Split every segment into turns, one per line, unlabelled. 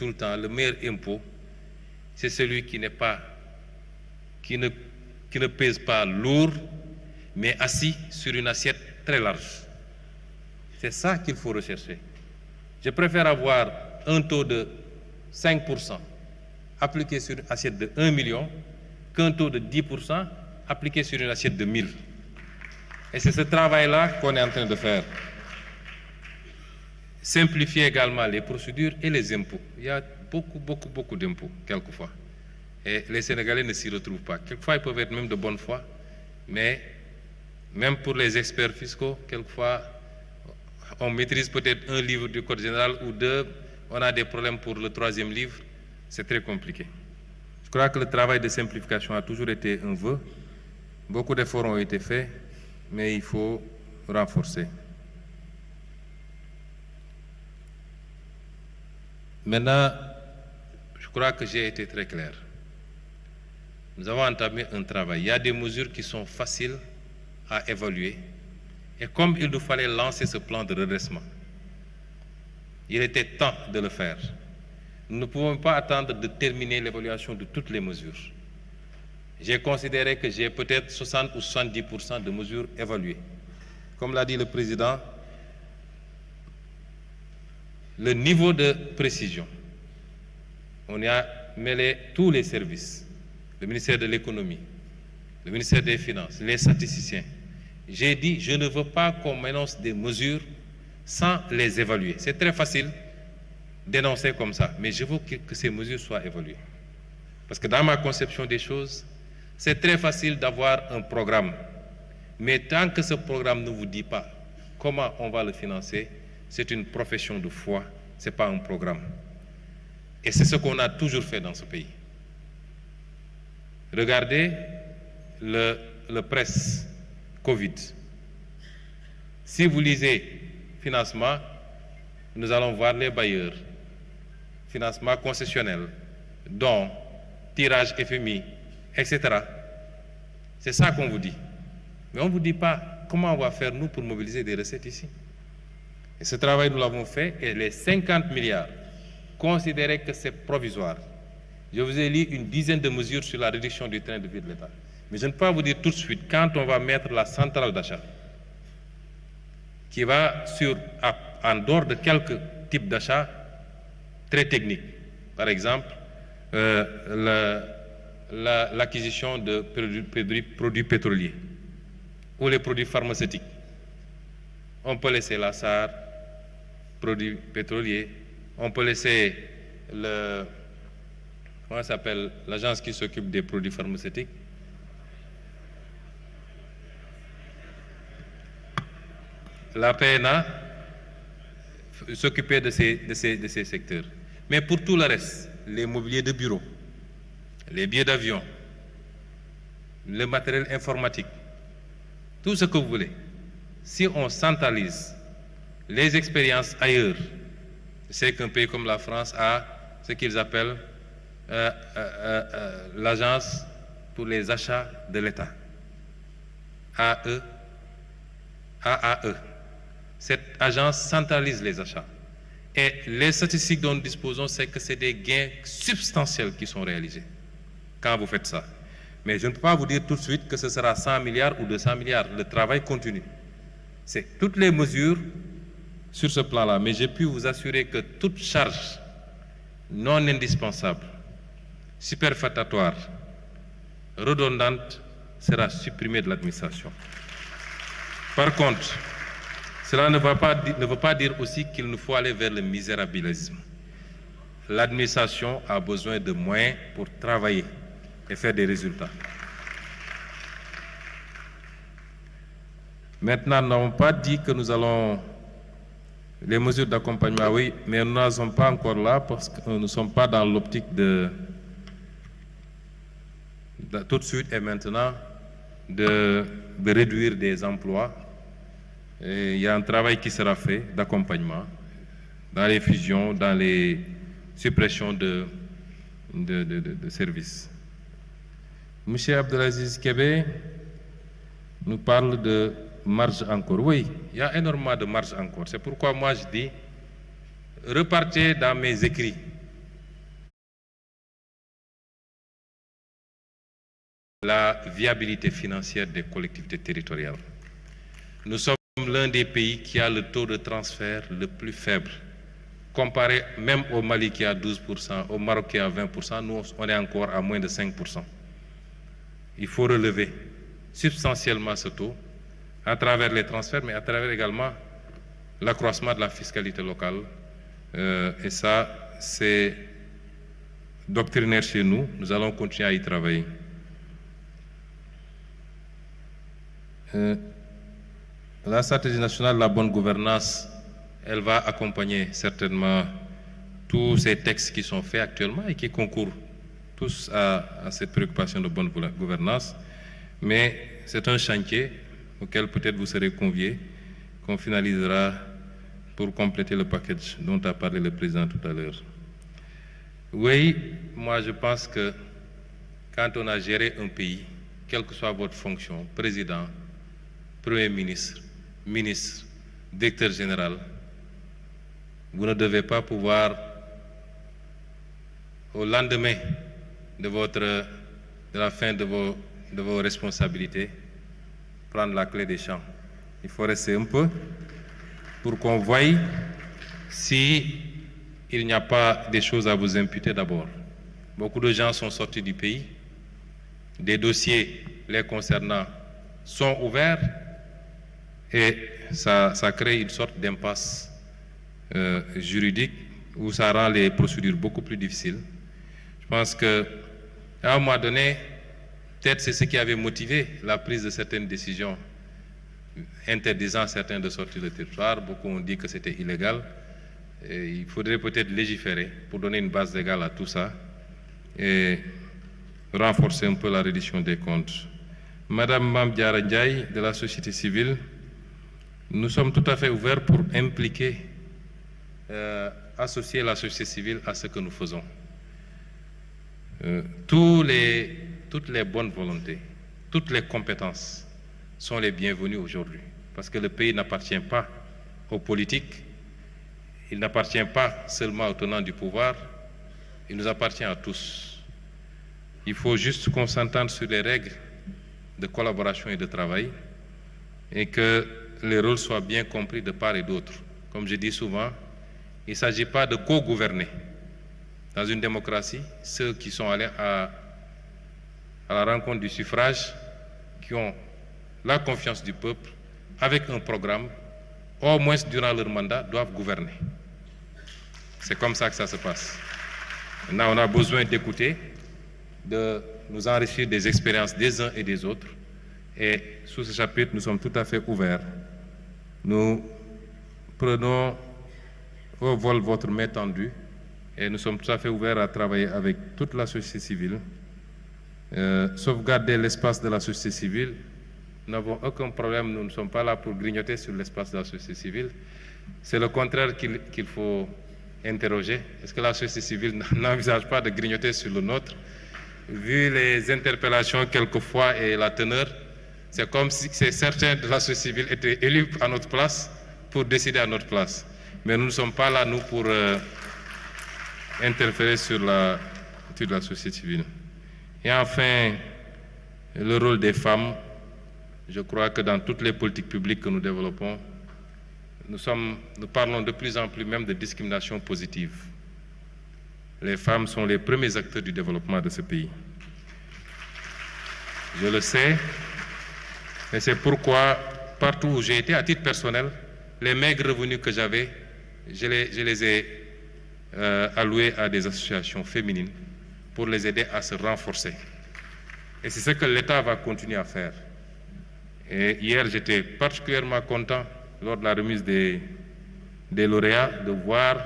tout le temps, le meilleur impôt, c'est celui qui ne pèse pas lourd, mais assis sur une assiette très large. C'est ça qu'il faut rechercher. Je préfère avoir un taux de 5% appliqué sur une assiette de 1 million qu'un taux de 10% appliqué sur une assiette de 1000. Et c'est ce travail-là qu'on est en train de faire. Simplifier également les procédures et les impôts. Il y a beaucoup d'impôts, quelquefois. Et les Sénégalais ne s'y retrouvent pas. Quelquefois, ils peuvent être même de bonne foi, mais même pour les experts fiscaux, quelquefois, on maîtrise peut-être un livre du Code général ou deux, on a des problèmes pour le troisième livre, c'est très compliqué. Je crois que le travail de simplification a toujours été un vœu. Beaucoup d'efforts ont été faits, mais il faut renforcer. Maintenant, je crois que j'ai été très clair. Nous avons entamé un travail. Il y a des mesures qui sont faciles à évaluer. Et comme il nous fallait lancer ce plan de redressement, il était temps de le faire. Nous ne pouvons pas attendre de terminer l'évaluation de toutes les mesures. J'ai considéré que j'ai peut-être 60 ou 70% de mesures évaluées. Comme l'a dit le président, le niveau de précision, on y a mêlé tous les services, le ministère de l'économie, le ministère des Finances, les statisticiens. J'ai dit, je ne veux pas qu'on m'énonce des mesures sans les évaluer. C'est très facile d'énoncer comme ça, mais je veux que ces mesures soient évaluées. Parce que dans ma conception des choses, c'est très facile d'avoir un programme. Mais tant que ce programme ne vous dit pas comment on va le financer, c'est une profession de foi, ce n'est pas un programme. Et c'est ce qu'on a toujours fait dans ce pays. Regardez le presse Covid. Si vous lisez financement, nous allons voir les bailleurs, financement concessionnel, dons, tirage FMI, etc. C'est ça qu'on vous dit. Mais on ne vous dit pas comment on va faire nous pour mobiliser des recettes ici. Et ce travail, nous l'avons fait, et les 50 milliards, considérez que c'est provisoire. Je vous ai lu une dizaine de mesures sur la réduction du train de vie de l'État. Mais je ne peux pas vous dire tout de suite, quand on va mettre la centrale d'achat, qui va en dehors de quelques types d'achats très techniques, par exemple, l'acquisition de produits pétroliers ou les produits pharmaceutiques. On peut laisser la SAR, produits pétroliers, on peut laisser comment s'appelle l'agence qui s'occupe des produits pharmaceutiques. La PNA s'occuper de ces secteurs. Mais pour tout le reste, les mobiliers de bureau, les billets d'avion, le matériel informatique, tout ce que vous voulez, si on centralise les expériences ailleurs, je sais qu'un pays comme la France a ce qu'ils appellent l'agence pour les achats de l'État, AAE. Cette agence centralise les achats. Et les statistiques dont nous disposons, c'est que c'est des gains substantiels qui sont réalisés quand vous faites ça. Mais je ne peux pas vous dire tout de suite que ce sera 100 milliards ou 200 milliards. Le travail continue. C'est toutes les mesures sur ce plan-là. Mais j'ai pu vous assurer que toute charge non indispensable, superfétatoire, redondante, sera supprimée de l'administration. Par contre, cela ne veut pas dire aussi qu'il nous faut aller vers le misérabilisme. L'administration a besoin de moyens pour travailler et faire des résultats. Maintenant, nous n'avons pas dit que nous allons... Les mesures d'accompagnement, oui, mais nous n'en sommes pas encore là parce que nous ne sommes pas dans l'optique de tout de suite et maintenant de réduire des emplois. Et il y a un travail qui sera fait d'accompagnement dans les fusions, dans les suppressions de services. M. Abdelaziz Kébé nous parle de marge encore. Oui, il y a énormément de marge encore. C'est pourquoi moi je dis, repartez dans mes écrits la viabilité financière des collectivités territoriales. Nous sommes l'un des pays qui a le taux de transfert le plus faible. Comparé même au Mali qui a 12%, au Maroc qui a 20%, nous on est encore à moins de 5%. Il faut relever substantiellement ce taux à travers les transferts, mais à travers également l'accroissement de la fiscalité locale. Et ça, c'est doctrinaire chez nous. Nous allons continuer à y travailler. La stratégie nationale de la bonne gouvernance, elle va accompagner certainement tous ces textes qui sont faits actuellement et qui concourent tous à cette préoccupation de bonne gouvernance. Mais c'est un chantier auquel peut-être vous serez conviés, qu'on finalisera pour compléter le package dont a parlé le président tout à l'heure. Oui, moi je pense que quand on a géré un pays, quelle que soit votre fonction, président, premier ministre, ministre, directeur général, vous ne devez pas pouvoir, au lendemain de la fin de vos responsabilités, prendre la clé des champs. Il faut rester un peu pour qu'on voie si il n'y a pas des choses à vous imputer d'abord. Beaucoup de gens sont sortis du pays, des dossiers les concernant sont ouverts et ça crée une sorte d'impasse juridique où ça rend les procédures beaucoup plus difficiles. Je pense qu'à un moment donné, peut-être c'est ce qui avait motivé la prise de certaines décisions interdisant certains de sortir du territoire. Beaucoup ont dit que c'était illégal. Et il faudrait peut-être légiférer pour donner une base légale à tout ça et renforcer un peu la reddition des comptes. Madame Mame Diarra Ndiaye de la société civile, nous sommes tout à fait ouverts pour impliquer, associer la société civile à ce que nous faisons. Toutes les bonnes volontés, toutes les compétences sont les bienvenues aujourd'hui. Parce que le pays n'appartient pas aux politiques, il n'appartient pas seulement aux tenants du pouvoir, il nous appartient à tous. Il faut juste qu'on s'entende sur les règles de collaboration et de travail et que les rôles soient bien compris de part et d'autre. Comme je dis souvent, il ne s'agit pas de co-gouverner. Dans une démocratie, ceux qui sont allés à la rencontre du suffrage, qui ont la confiance du peuple, avec un programme, au moins durant leur mandat, doivent gouverner. C'est comme ça que ça se passe. Maintenant, on a besoin d'écouter, de nous enrichir des expériences des uns et des autres. Et sous ce chapitre, nous sommes tout à fait ouverts. Nous prenons au vol votre main tendue et nous sommes tout à fait ouverts à travailler avec toute la société civile. Sauvegarder l'espace de la société civile. Nous n'avons aucun problème, nous ne sommes pas là pour grignoter sur l'espace de la société civile. C'est le contraire qu'il faut interroger. Est-ce que la société civile n'envisage pas de grignoter sur le nôtre? Vu les interpellations quelquefois et la teneur, c'est comme si certains de la société civile étaient élus à notre place pour décider à notre place. Mais nous ne sommes pas là, nous, pour interférer sur la société civile. Et enfin, le rôle des femmes. Je crois que dans toutes les politiques publiques que nous développons, nous parlons de plus en plus même de discrimination positive. Les femmes sont les premiers acteurs du développement de ce pays. Je le sais, et c'est pourquoi, partout où j'ai été, à titre personnel, les maigres revenus que j'avais, je les ai alloués à des associations féminines pour les aider à se renforcer. Et c'est ce que l'État va continuer à faire. Et hier, j'étais particulièrement content, lors de la remise des lauréats, de voir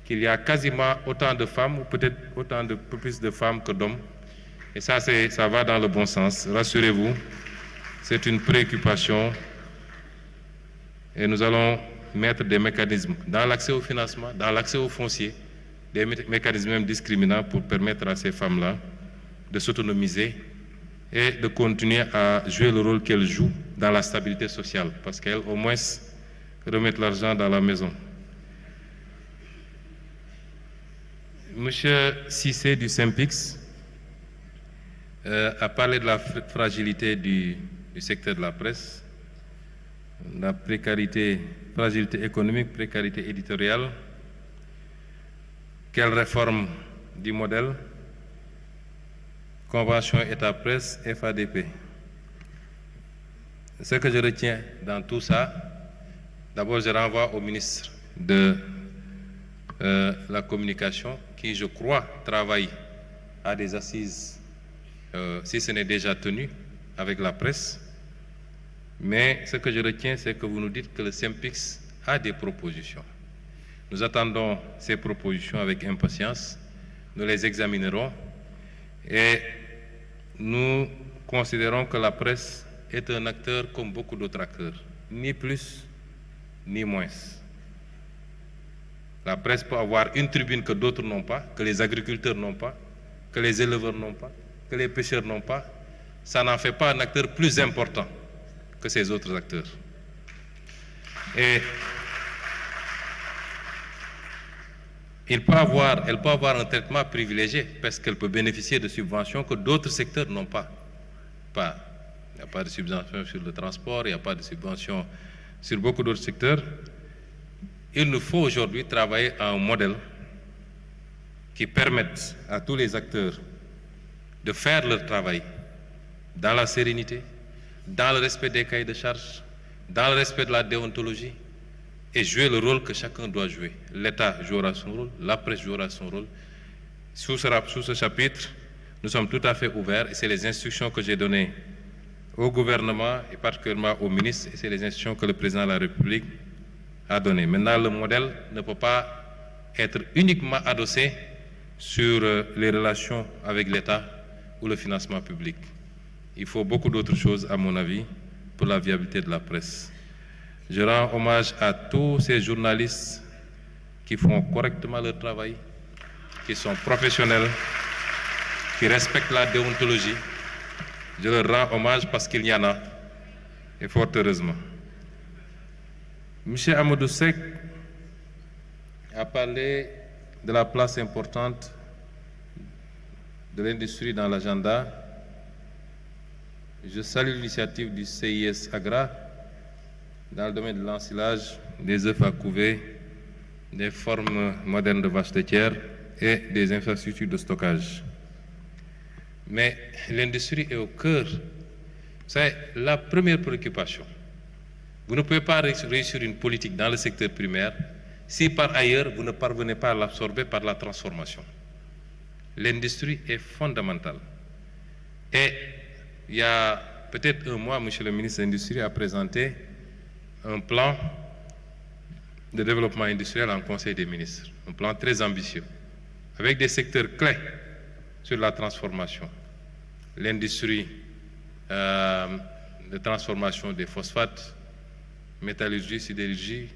qu'il y a quasiment autant de femmes, ou peut-être plus de femmes que d'hommes. Et ça va dans le bon sens. Rassurez-vous, c'est une préoccupation. Et nous allons mettre des mécanismes dans l'accès au financement, dans l'accès au foncier, des mécanismes même discriminants pour permettre à ces femmes-là de s'autonomiser et de continuer à jouer le rôle qu'elles jouent dans la stabilité sociale, parce qu'elles, au moins, remettent l'argent dans la maison. Monsieur Cissé du SYNPICS, a parlé de la fragilité du secteur de la presse, la précarité, fragilité économique, précarité éditoriale. Quelle réforme du modèle? Convention État-presse, FADP. Ce que je retiens dans tout ça, d'abord je renvoie au ministre de la communication qui, je crois, travaille à des assises, si ce n'est déjà tenu, avec la presse. Mais ce que je retiens, c'est que vous nous dites que le SYNPICS a des propositions. Nous attendons ces propositions avec impatience, nous les examinerons et nous considérons que la presse est un acteur comme beaucoup d'autres acteurs, ni plus ni moins. La presse peut avoir une tribune que d'autres n'ont pas, que les agriculteurs n'ont pas, que les éleveurs n'ont pas, que les pêcheurs n'ont pas. Ça n'en fait pas un acteur plus important que ces autres acteurs. Et elle peut avoir un traitement privilégié parce qu'elle peut bénéficier de subventions que d'autres secteurs n'ont pas. Il n'y a pas de subventions sur le transport, il n'y a pas de subventions sur beaucoup d'autres secteurs. Il nous faut aujourd'hui travailler à un modèle qui permette à tous les acteurs de faire leur travail dans la sérénité, dans le respect des cahiers de charges, dans le respect de la déontologie, et jouer le rôle que chacun doit jouer. L'État jouera son rôle, la presse jouera son rôle. Sous ce chapitre, nous sommes tout à fait ouverts et c'est les instructions que j'ai données au gouvernement et particulièrement au ministre et c'est les instructions que le président de la République a données. Maintenant, le modèle ne peut pas être uniquement adossé sur les relations avec l'État ou le financement public. Il faut beaucoup d'autres choses, à mon avis, pour la viabilité de la presse. Je rends hommage à tous ces journalistes qui font correctement leur travail, qui sont professionnels, qui respectent la déontologie. Je leur rends hommage parce qu'il y en a, et fort heureusement. M. Amadou Seck a parlé de la place importante de l'industrie dans l'agenda. Je salue l'initiative du CIS Agra dans le domaine de l'ensilage, des œufs à couver, des formes modernes de vaches laitières et des infrastructures de stockage. Mais l'industrie est au cœur. C'est la première préoccupation. Vous ne pouvez pas réussir une politique dans le secteur primaire si par ailleurs vous ne parvenez pas à l'absorber par la transformation. L'industrie est fondamentale. Et il y a peut-être un mois, M. le ministre de l'Industrie a présenté un plan de développement industriel en Conseil des ministres, un plan très ambitieux, avec des secteurs clés sur la transformation. L'industrie de transformation des phosphates, métallurgie, sidérurgie,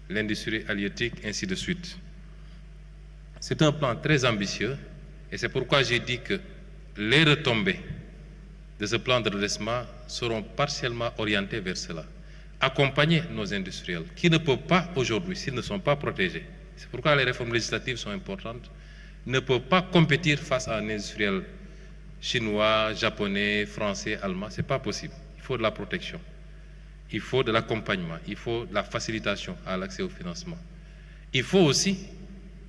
l'industrie halieutique, ainsi de suite. C'est un plan très ambitieux et c'est pourquoi j'ai dit que les retombées de ce plan de redressement seront partiellement orientées vers cela. Accompagner nos industriels qui ne peuvent pas aujourd'hui, s'ils ne sont pas protégés, c'est pourquoi les réformes législatives sont importantes, ne peuvent pas compétir face à un industriel chinois, japonais, français, allemand, ce n'est pas possible. Il faut de la protection, il faut de l'accompagnement, il faut de la facilitation à l'accès au financement. Il faut aussi,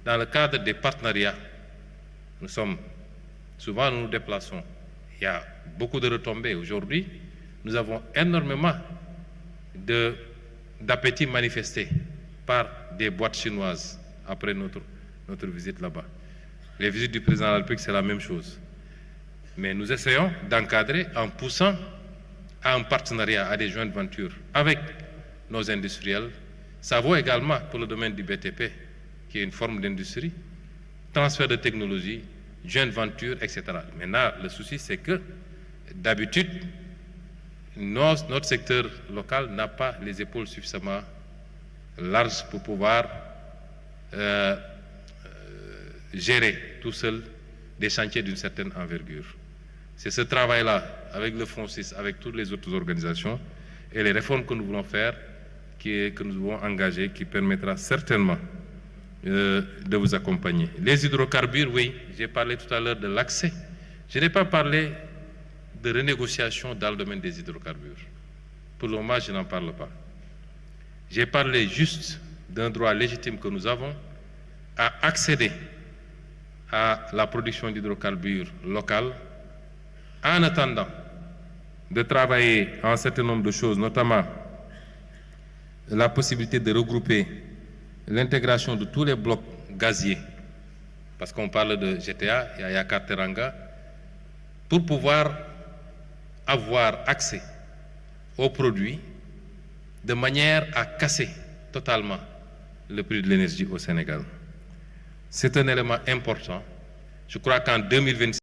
dans le cadre des partenariats, souvent nous nous déplaçons, il y a beaucoup de retombées. Aujourd'hui, nous avons énormément d'appétit manifesté par des boîtes chinoises après notre visite là-bas. Les visites du président de la République, c'est la même chose. Mais nous essayons d'encadrer en poussant à un partenariat, à des joint ventures avec nos industriels. Ça vaut également pour le domaine du BTP, qui est une forme d'industrie, transfert de technologie, joint venture, etc. Maintenant, le souci, c'est que d'habitude, notre secteur local n'a pas les épaules suffisamment larges pour pouvoir gérer tout seul des chantiers d'une certaine envergure. C'est ce travail-là, avec le FONSIS, avec toutes les autres organisations, et les réformes que nous voulons faire, que nous voulons engager, qui permettra certainement de vous accompagner. Les hydrocarbures, oui, j'ai parlé tout à l'heure de l'accès. Je n'ai pas parlé de renégociation dans le domaine des hydrocarbures. Pour le moment, je n'en parle pas. J'ai parlé juste d'un droit légitime que nous avons à accéder à la production d'hydrocarbures locales en attendant de travailler à un certain nombre de choses, notamment la possibilité de regrouper l'intégration de tous les blocs gaziers, parce qu'on parle de GTA et Ayakar Teranga, pour pouvoir avoir accès aux produits de manière à casser totalement le prix de l'énergie au Sénégal. C'est un élément important. Je crois qu'en 2026,